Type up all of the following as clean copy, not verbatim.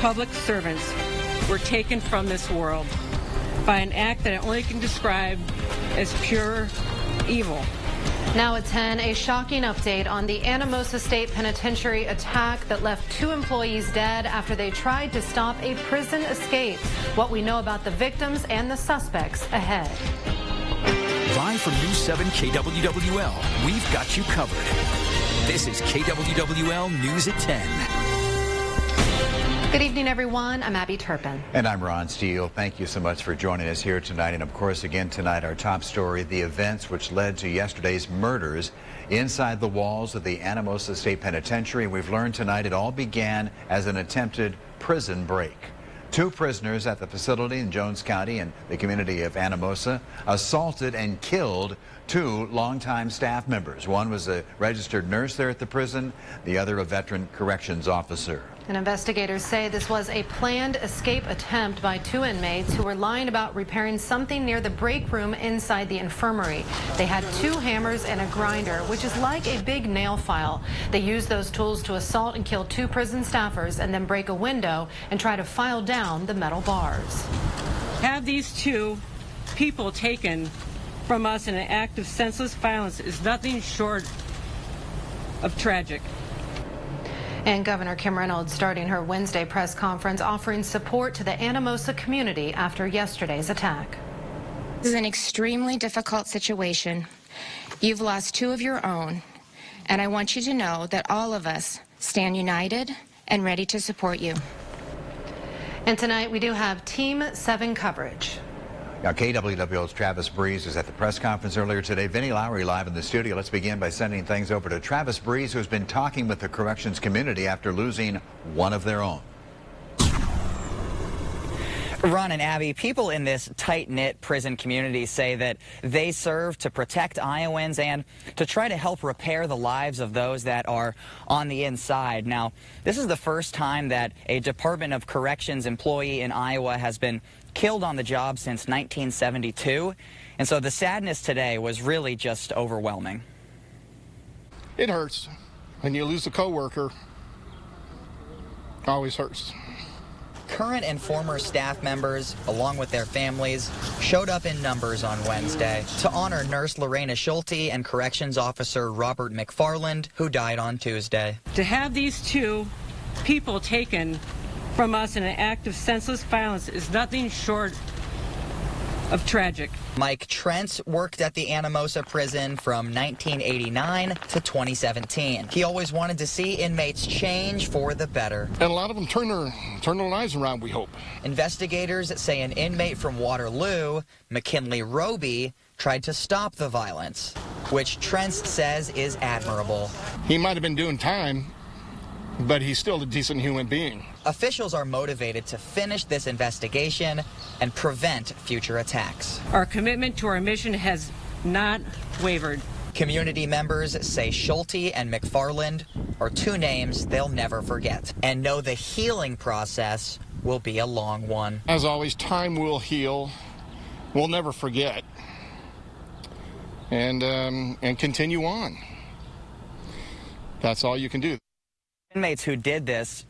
public servants were taken from this world by an act that I only can describe as pure evil. Now at 10, a shocking update on the Anamosa State Penitentiary attack that left 2 employees dead after they tried to stop a prison escape. What we know about the victims and the suspects ahead. Live from News 7 KWWL, we've got you covered. This is KWWL News at 10. Good evening, everyone. I'm Abby Turpin. And I'm Ron Steele. Thank you so much for joining us here tonight. And of course, again tonight, our top story, the events which led to yesterday's murders inside the walls of the Anamosa State Penitentiary. We've learned tonight it all began as an attempted prison break. 2 prisoners at the facility in Jones County and the community of Anamosa assaulted and killed 2 longtime staff members. One was a registered nurse there at the prison, the other a veteran corrections officer. And investigators say this was a planned escape attempt by 2 inmates who were lying about repairing something near the break room inside the infirmary. They had 2 hammers and a grinder, which is like a big nail file. They used those tools to assault and kill 2 prison staffers and then break a window and try to file down the metal bars. Have these 2 people taken from us in an act of senseless violence is nothing short of tragic. And Governor Kim Reynolds starting her Wednesday press conference offering support to the Anamosa community after yesterday's attack. This is an extremely difficult situation. You've lost 2 of your own, and I want you to know that all of us stand united and ready to support you. And tonight we do have Team 7 coverage. Now, KWWL's Travis Breeze was at the press conference earlier today. Vinnie Lowry live in the studio. Let's begin by sending things over to Travis Breeze, who's been talking with the corrections community after losing one of their own. Ron and Abby, people in this tight-knit prison community say that they serve to protect Iowans and to try to help repair the lives of those that are on the inside. Now, this is the first time that a Department of Corrections employee in Iowa has been killed on the job since 1972, and so the sadness today was really just overwhelming. It hurts. When you lose a coworker, it always hurts. Current and former staff members, along with their families, showed up in numbers on Wednesday to honor Nurse Lorena Schulte and Corrections Officer Robert McFarland, who died on Tuesday. To have these 2 people taken from us in an act of senseless violence is nothing short of tragic. Mike Trent worked at the Anamosa prison from 1989 to 2017. He always wanted to see inmates change for the better. And a lot of them turn their lives around, we hope. Investigators say an inmate from Waterloo, McKinley Roby, tried to stop the violence, which Trent says is admirable. He might have been doing time, but he's still a decent human being. Officials are motivated to finish this investigation and prevent future attacks. Our commitment to our mission has not wavered. Community members say Schulte and McFarland are 2 names they'll never forget and know the healing process will be a long one. As always, time will heal. We'll never forget. And continue on. That's all you can do. Inmates who did this,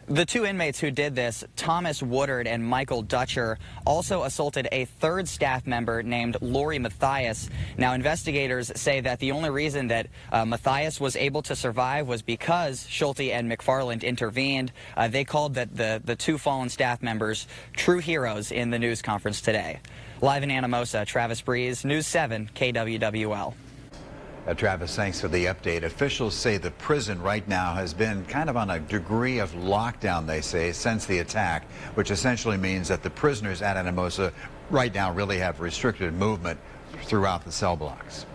the 2 inmates who did this, Thomas Woodard and Michael Dutcher, also assaulted a 3rd staff member named Lori Matthias. Now, investigators say that the only reason that Matthias was able to survive was because Schulte and McFarland intervened. They called the 2 fallen staff members true heroes in the news conference today. Live in Anamosa, Travis Breeze, News 7, KWWL. Travis, thanks for the update. Officials say the prison right now has been kind of on a degree of lockdown, they say, since the attack, which essentially means that the prisoners at Anamosa right now really have restricted movement throughout the cell blocks.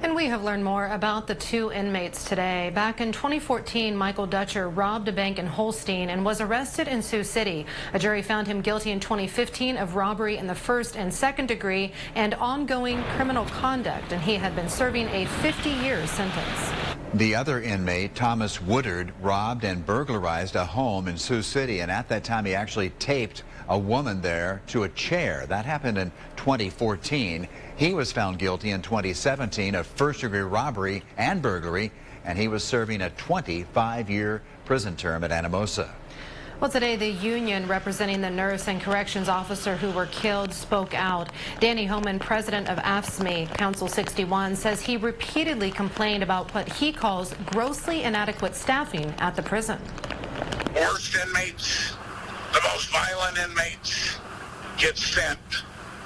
And we have learned more about the 2 inmates today. Back in 2014, Michael Dutcher robbed a bank in Holstein and was arrested in Sioux City. A jury found him guilty in 2015 of robbery in the 1st and 2nd degree and ongoing criminal conduct, and he had been serving a 50-year sentence. The other inmate, Thomas Woodard, robbed and burglarized a home in Sioux City, and at that time he actually taped a woman there to a chair. That happened in 2014. He was found guilty in 2017 of first-degree robbery and burglary, and he was serving a 25-year prison term at Anamosa. Well, today the union representing the nurse and corrections officer who were killed spoke out. Danny Homan, president of AFSCME Council 61, says he repeatedly complained about what he calls grossly inadequate staffing at the prison. Worst inmates, the most violent inmates, get sent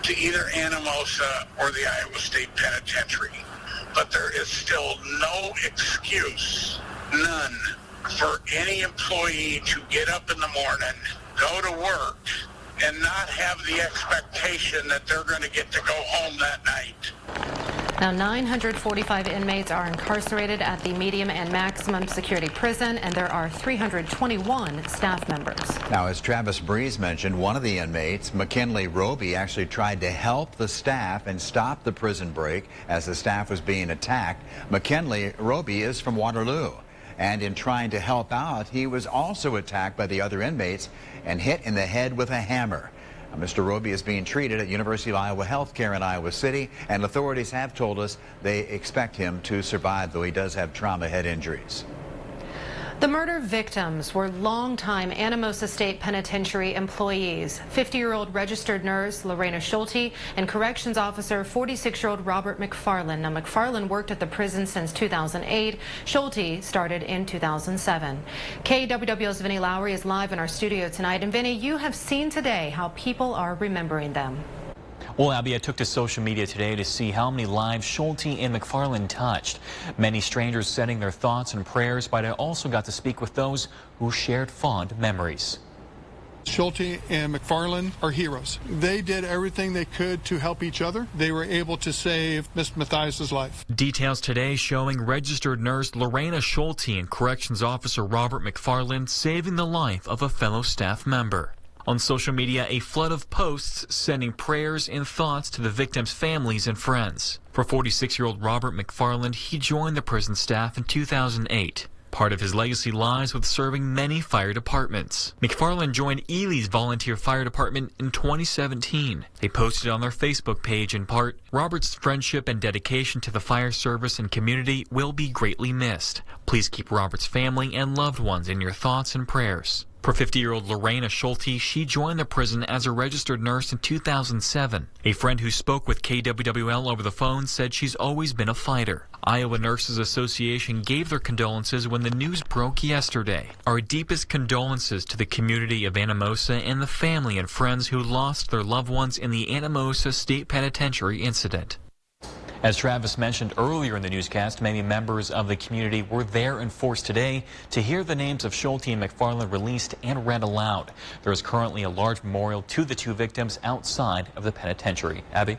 to either Anamosa or the Iowa State Penitentiary. But there is still no excuse, none, for any employee to get up in the morning, go to work, and not have the expectation that they're going to get to go home that night. Now, 945 inmates are incarcerated at the medium and maximum security prison, and there are 321 staff members. Now, as Travis Breeze mentioned, one of the inmates, McKinley Roby, actually tried to help the staff and stop the prison break as the staff was being attacked. McKinley Roby is from Waterloo, and in trying to help out, he was also attacked by the other inmates and hit in the head with a hammer. Mr. Roby is being treated at University of Iowa Healthcare in Iowa City, and authorities have told us they expect him to survive, though he does have trauma head injuries. The murder victims were longtime Anamosa State Penitentiary employees. 50-year-old registered nurse Lorena Schulte and corrections officer 46-year-old Robert McFarland. Now, McFarland worked at the prison since 2008. Schulte started in 2007. KWWL's Vinnie Lowry is live in our studio tonight. And Vinnie, you have seen today how people are remembering them. Well, Abby, I took to social media today to see how many lives Schulte and McFarland touched. Many strangers sending their thoughts and prayers, but I also got to speak with those who shared fond memories. Schulte and McFarland are heroes. They did everything they could to help each other. They were able to save Miss Mathias's life. Details today showing registered nurse Lorena Schulte and corrections officer Robert McFarland saving the life of a fellow staff member. On social media, a flood of posts sending prayers and thoughts to the victims' families and friends. For 46-year-old Robert McFarland, he joined the prison staff in 2008. Part of his legacy lies with serving many fire departments. McFarland joined Ely's volunteer fire department in 2017. They posted on their Facebook page in part, "Robert's friendship and dedication to the fire service and community will be greatly missed. Please keep Robert's family and loved ones in your thoughts and prayers." For 50-year-old Lorena Schulte, she joined the prison as a registered nurse in 2007. A friend who spoke with KWWL over the phone said she's always been a fighter. Iowa Nurses Association gave their condolences when the news broke yesterday. Our deepest condolences to the community of Anamosa and the family and friends who lost their loved ones in the Anamosa State Penitentiary incident. As Travis mentioned earlier in the newscast, many members of the community were there in force today to hear the names of Schulte and McFarland released and read aloud. There is currently a large memorial to the two victims outside of the penitentiary. Abby?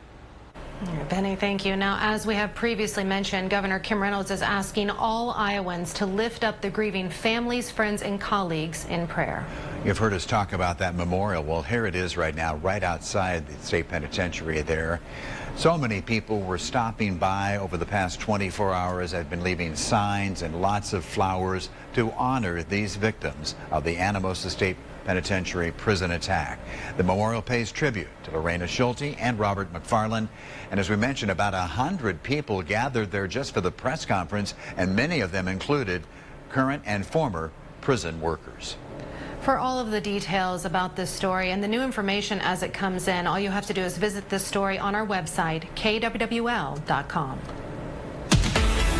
Benny, thank you. Now, as we have previously mentioned, Governor Kim Reynolds is asking all Iowans to lift up the grieving families, friends, and colleagues in prayer. You've heard us talk about that memorial. Well, here it is right now, right outside the state penitentiary there. So many people were stopping by over the past 24 hours, have been leaving signs and lots of flowers to honor these victims of the Anamosa State Penitentiary prison attack. The memorial pays tribute to Lorena Schulte and Robert McFarland. And as we mentioned, about 100 people gathered there just for the press conference, and many of them included current and former prison workers. For all of the details about this story and the new information as it comes in, all you have to do is visit this story on our website, KWWL.com.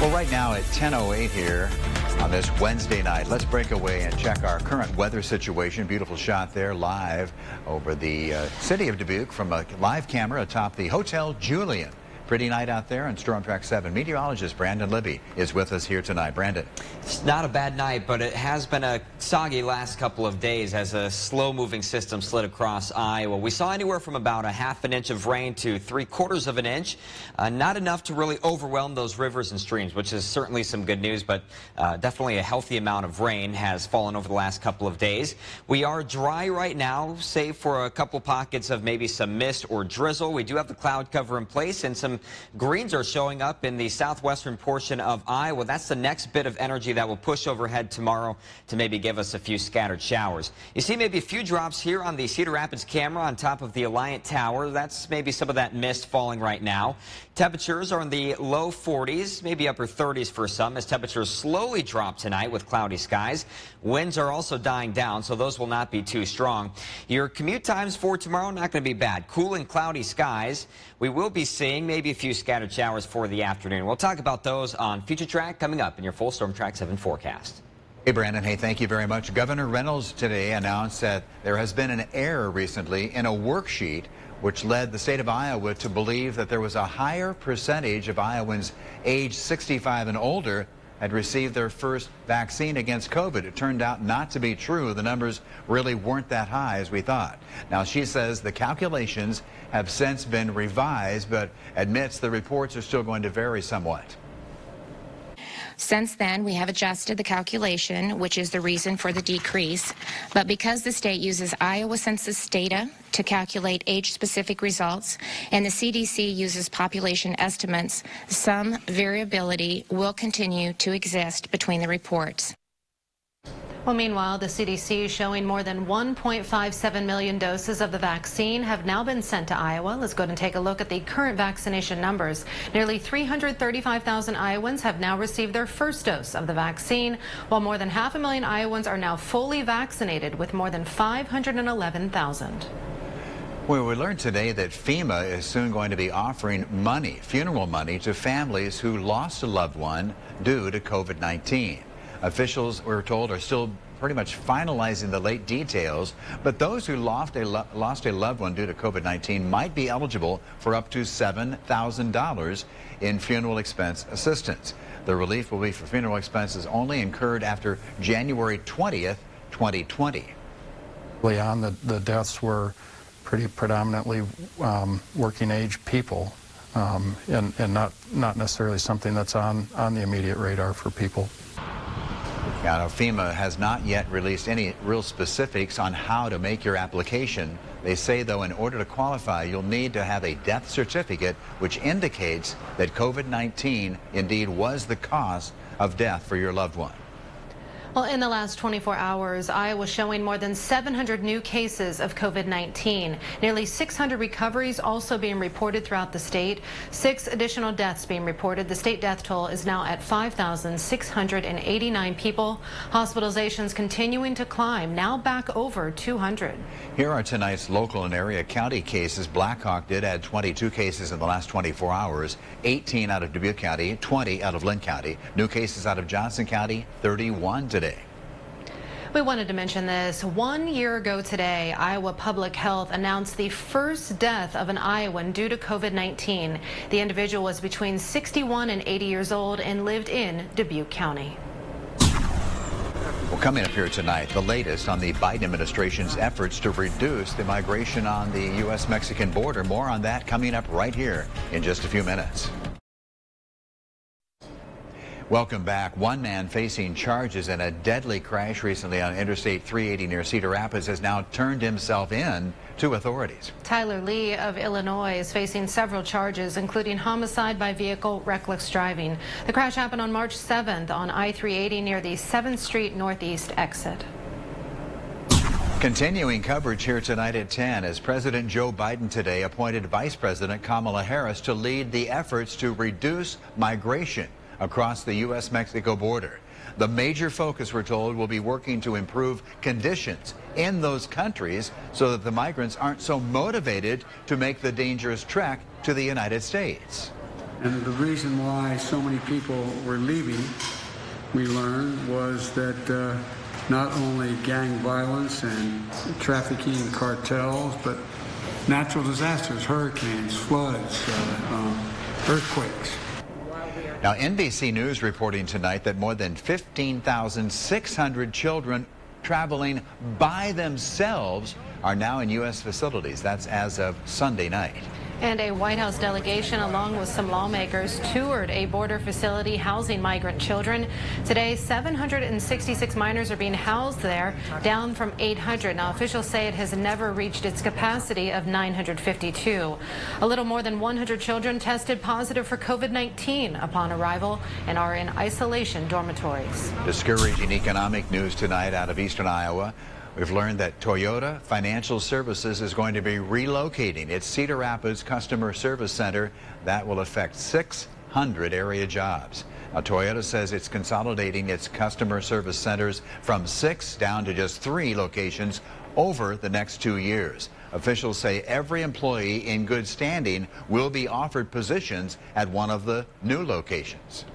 Well, right now at 10:08 here on this Wednesday night, let's break away and check our current weather situation. Beautiful shot there live over the city of Dubuque from a live camera atop the Hotel Julian. Pretty night out there on Storm Track 7. Meteorologist Brandon Libby is with us here tonight. Brandon. It's not a bad night, but it has been a soggy last couple of days as a slow-moving system slid across Iowa. We saw anywhere from about a half an inch of rain to 3/4 of an inch. Not enough to really overwhelm those rivers and streams, which is certainly some good news, but definitely a healthy amount of rain has fallen over the last couple of days. We are dry right now, save for a couple pockets of maybe some mist or drizzle. We do have the cloud cover in place and some some greens are showing up in the southwestern portion of Iowa. That's the next bit of energy that will push overhead tomorrow to maybe give us a few scattered showers. You see maybe a few drops here on the Cedar Rapids camera on top of the Alliant Tower. That's maybe some of that mist falling right now. Temperatures are in the low 40s, maybe upper 30s for some, as temperatures slowly drop tonight with cloudy skies. Winds are also dying down, so those will not be too strong. Your commute times for tomorrow not going to be bad. Cool and cloudy skies. We will be seeing maybe a few scattered showers for the afternoon. We'll talk about those on Future Track coming up in your full Storm Track 7 forecast. Hey, Brandon. Hey, thank you very much. Governor Reynolds today announced that there has been an error recently in a worksheet which led the state of Iowa to believe that there was a higher percentage of Iowans age 65 and older had received their first vaccine against COVID. It turned out not to be true. The numbers really weren't that high as we thought. Now, she says the calculations have since been revised, but admits the reports are still going to vary somewhat. Since then, we have adjusted the calculation, which is the reason for the decrease. But because the state uses Iowa census data to calculate age-specific results, and the CDC uses population estimates, some variability will continue to exist between the reports. Well, meanwhile, the CDC is showing more than 1.57 million doses of the vaccine have now been sent to Iowa. Let's go ahead and take a look at the current vaccination numbers. Nearly 335,000 Iowans have now received their first dose of the vaccine, while more than 500,000 Iowans are now fully vaccinated, with more than 511,000. Well, we learned today that FEMA is soon going to be offering money, funeral money, to families who lost a loved one due to COVID-19. Officials, we're told, are still pretty much finalizing the late details, but those who lost a loved one due to COVID-19 might be eligible for up to $7,000 in funeral expense assistance. The relief will be for funeral expenses only incurred after January 20th, 2020. The deaths were pretty predominantly working age people, and not necessarily something that's on the immediate radar for people. Now, FEMA has not yet released any real specifics on how to make your application. They say, though, in order to qualify, you'll need to have a death certificate which indicates that COVID-19 indeed was the cause of death for your loved one. Well, in the last 24 hours, Iowa showing more than 700 new cases of COVID-19. Nearly 600 recoveries also being reported throughout the state. 6 additional deaths being reported. The state death toll is now at 5,689 people. Hospitalizations continuing to climb, now back over 200. Here are tonight's local and area county cases. Blackhawk did add 22 cases in the last 24 hours, 18 out of Dubuque County, 20 out of Lynn County. New cases out of Johnson County, 31 today. We wanted to mention this. 1 year ago today, Iowa Public Health announced the first death of an Iowan due to COVID-19. The individual was between 61 and 80 years old and lived in Dubuque County. Well, coming up here tonight, the latest on the Biden administration's efforts to reduce the migration on the U.S.-Mexican border. More on that coming up right here in just a few minutes. Welcome back. One man facing charges in a deadly crash recently on Interstate 380 near Cedar Rapids has now turned himself in to authorities. Tyler Lee of Illinois is facing several charges, including homicide by vehicle, reckless driving. The crash happened on March 7th on I-380 near the 7th Street Northeast exit. Continuing coverage here tonight at 10 as President Joe Biden today appointed Vice President Kamala Harris to lead the efforts to reduce migration across the U.S.-Mexico border. The major focus, we're told, will be working to improve conditions in those countries so that the migrants aren't so motivated to make the dangerous trek to the United States. And the reason why so many people were leaving, we learned, was that not only gang violence and trafficking cartels, but natural disasters, hurricanes, floods, earthquakes. Now, NBC News reporting tonight that more than 15,600 children traveling by themselves are now in U.S. facilities. That's as of Sunday night. And a White House delegation, along with some lawmakers, toured a border facility housing migrant children. Today, 766 minors are being housed there, down from 800. Now, officials say it has never reached its capacity of 952. A little more than 100 children tested positive for COVID-19 upon arrival and are in isolation dormitories. Discouraging economic news tonight out of eastern Iowa. We've learned that Toyota Financial Services is going to be relocating its Cedar Rapids Customer Service Center. That will affect 600 area jobs. Now, Toyota says it's consolidating its customer service centers from 6 down to just 3 locations over the next 2 years. Officials say every employee in good standing will be offered positions at one of the new locations.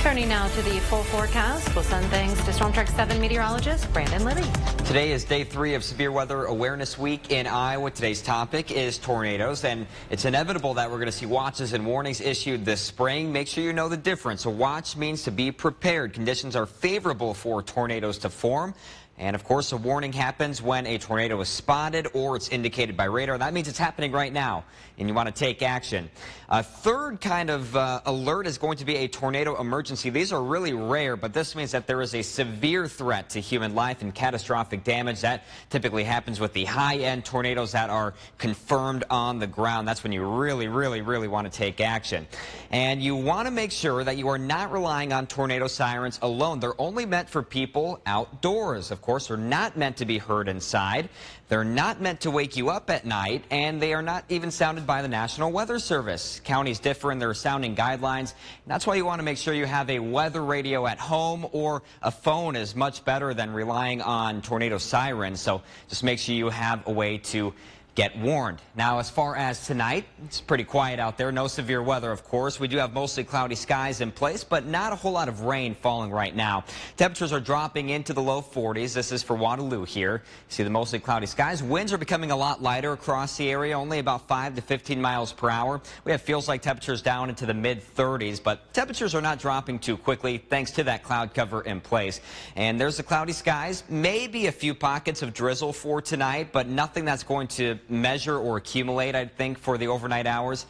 Turning now to the full forecast, we'll send things to Storm Track 7 meteorologist Brandon Libby. Today is day 3 of Severe Weather Awareness Week in Iowa. Today's topic is tornadoes, and it's inevitable that we're going to see watches and warnings issued this spring. Make sure you know the difference. A watch means to be prepared. Conditions are favorable for tornadoes to form. And, of course, a warning happens when a tornado is spotted or it's indicated by radar. That means it's happening right now, and you want to take action. A third kind of alert is going to be a tornado emergency. These are really rare, but this means that there is a severe threat to human life and catastrophic damage. That typically happens with the high-end tornadoes that are confirmed on the ground. That's when you really want to take action. And you want to make sure that you are not relying on tornado sirens alone. They're only meant for people outdoors, of course. They're not meant to be heard inside. They're not meant to wake you up at night, and they are not even sounded by the National Weather Service. Counties differ in their sounding guidelines. That's why you want to make sure you have a weather radio at home, or a phone is much better than relying on tornado sirens. So just make sure you have a way to get warned. Now, as far as tonight, it's pretty quiet out there. No severe weather, of course. We do have mostly cloudy skies in place, but not a whole lot of rain falling right now. Temperatures are dropping into the low 40s. This is for Waterloo here. See the mostly cloudy skies. Winds are becoming a lot lighter across the area, only about 5 to 15 miles per hour. We have feels like temperatures down into the mid-30s, but temperatures are not dropping too quickly thanks to that cloud cover in place. And there's the cloudy skies. Maybe a few pockets of drizzle for tonight, but nothing that's going to measure or accumulate, I think, for the overnight hours.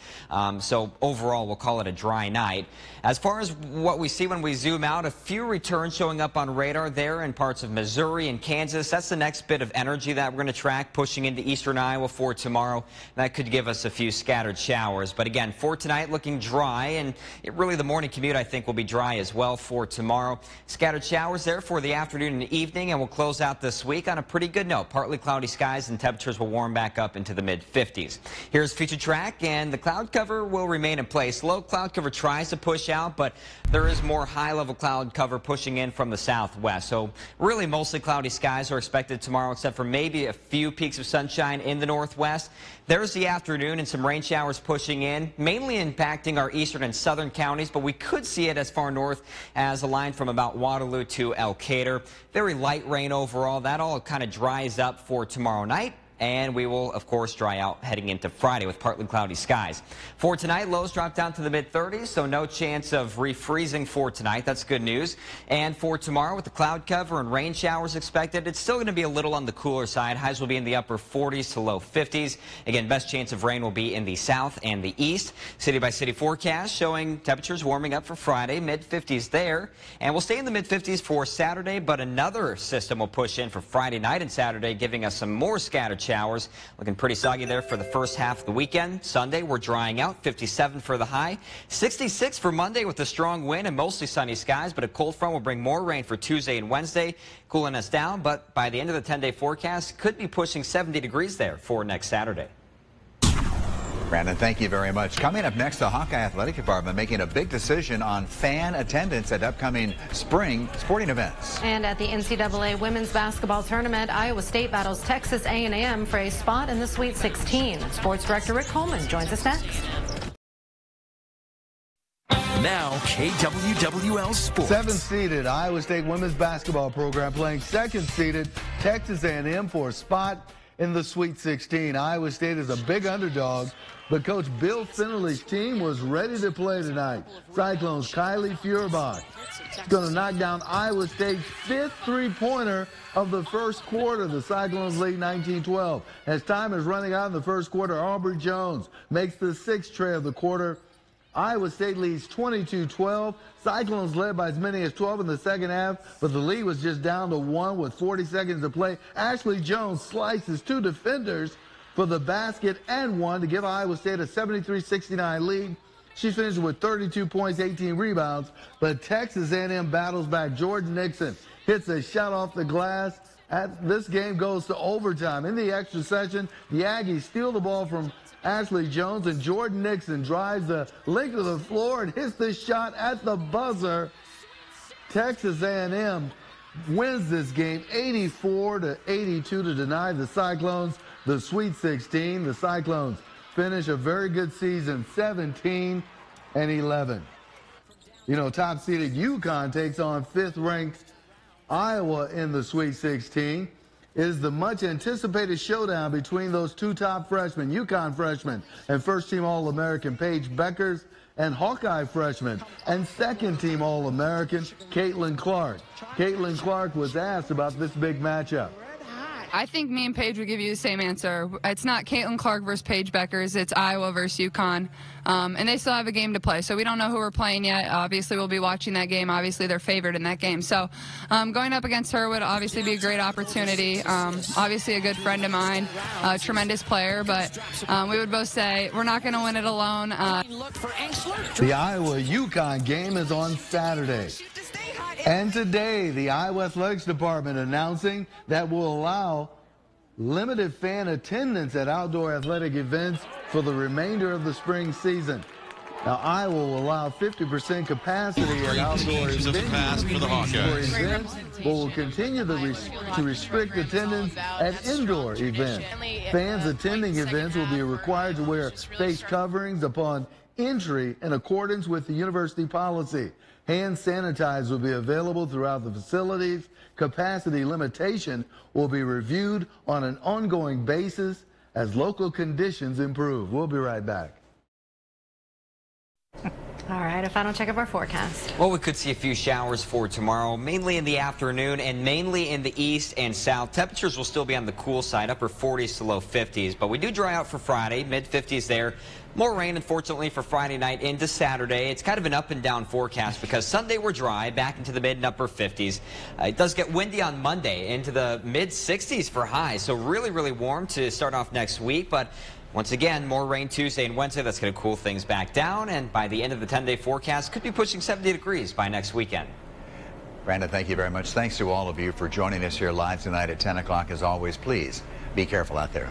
So overall, we'll call it a dry night. As far as what we see when we zoom out, a few returns showing up on radar there in parts of Missouri and Kansas. That's the next bit of energy that we're going to track pushing into eastern Iowa for tomorrow. That could give us a few scattered showers. But again, for tonight, looking dry, and really the morning commute, I think, will be dry as well for tomorrow. Scattered showers there for the afternoon and evening, and we'll close out this week on a pretty good note. Partly cloudy skies, and temperatures will warm back up into the mid-50s. Here's future track, and the cloud cover will remain in place. Low cloud cover tries to push out, but there is more high-level cloud cover pushing in from the southwest. So really mostly cloudy skies are expected tomorrow, except for maybe a few peaks of sunshine in the northwest. There's the afternoon and some rain showers pushing in, mainly impacting our eastern and southern counties, but we could see it as far north as a line from about Waterloo to Elkader. Very light rain overall. That all kind of dries up for tomorrow night. And we will, of course, dry out heading into Friday with partly cloudy skies. For tonight, lows drop down to the mid-30s, so no chance of refreezing for tonight. That's good news. And for tomorrow, with the cloud cover and rain showers expected, it's still going to be a little on the cooler side. Highs will be in the upper 40s to low 50s. Again, best chance of rain will be in the south and the east. City-by-city forecast showing temperatures warming up for Friday, mid-50s there. And we'll stay in the mid-50s for Saturday, but another system will push in for Friday night and Saturday, giving us some more scattered showers. Looking pretty soggy there for the first half of the weekend. Sunday, we're drying out. 57 for the high. 66 for Monday with a strong wind and mostly sunny skies, but a cold front will bring more rain for Tuesday and Wednesday, cooling us down. But by the end of the 10-day forecast, could be pushing 70 degrees there for next Saturday. Brandon, thank you very much. Coming up next, the Hawkeye Athletic Department making a big decision on fan attendance at upcoming spring sporting events. And at the NCAA women's basketball tournament, Iowa State battles Texas A&M for a spot in the Sweet 16. Sports Director Rick Coleman joins us next. Now, KWWL Sports. 7th-seeded Iowa State women's basketball program playing 2nd-seeded Texas A&M for a spot in the Sweet 16. Iowa State is a big underdog, but Coach Bill Finnerly's team was ready to play tonight. Cyclones' Kylie Feuerbach is going to knock down Iowa State's 5th three-pointer of the first quarter. The Cyclones lead 19-12. As time is running out in the first quarter, Aubrey Jones makes the 6th tray of the quarter. Iowa State leads 22-12. Cyclones led by as many as 12 in the second half, but the lead was just down to 1 with 40 seconds to play. Ashley Jones slices 2 defenders for the basket and 1 to give Iowa State a 73-69 lead. She finished with 32 points, 18 rebounds, but Texas A&M battles back. Jordan Nixon hits a shot off the glass. This game goes to overtime. In the extra session, the Aggies steal the ball from Ashley Jones, and Jordan Nixon drives the length of the floor and hits this shot at the buzzer. Texas A&M wins this game 84-82 to deny the Cyclones the Sweet 16. The Cyclones finish a very good season, 17-11. You know, top-seeded UConn takes on 5th-ranked Iowa in the Sweet 16. Is the much-anticipated showdown between those 2 top freshmen, UConn freshman and first-team All-American Paige Beckers, and Hawkeye freshman and second-team All-American Caitlin Clark. Caitlin Clark was asked about this big matchup. I think me and Paige would give you the same answer. It's not Caitlin Clark versus Paige Beckers. It's Iowa versus UConn. And they still have a game to play, so we don't know who we're playing yet. Obviously, we'll be watching that game. Obviously, they're favored in that game. So going up against her would obviously be a great opportunity. Obviously, a good friend of mine, a tremendous player. But we would both say we're not going to win it alone. The Iowa-UConn game is on Saturday. And today, the Iowa Athletics Department announcing that will allow limited fan attendance at outdoor athletic events for the remainder of the spring season. Now, Iowa will allow 50% capacity at outdoor events for events, but will continue to restrict attendance at indoor events. Fans attending events will be required to wear face coverings upon entry in accordance with the university policy. Hand sanitizer will be available throughout the facilities. Capacity limitation will be reviewed on an ongoing basis as local conditions improve. We'll be right back. All right, a final check of our forecast. Well, we could see a few showers for tomorrow, mainly in the afternoon and mainly in the east and south. Temperatures will still be on the cool side, upper 40s to low 50s, but we do dry out for Friday, mid-50s there. More rain, unfortunately, for Friday night into Saturday. It's kind of an up and down forecast because Sunday we're dry, back into the mid and upper 50s. It does get windy on Monday, into the mid 60s for highs, so really, really warm to start off next week. But once again, more rain Tuesday and Wednesday. That's going to cool things back down, and by the end of the 10-day forecast, could be pushing 70 degrees by next weekend. Brandon, thank you very much. Thanks to all of you for joining us here live tonight at 10 o'clock. As always, please be careful out there.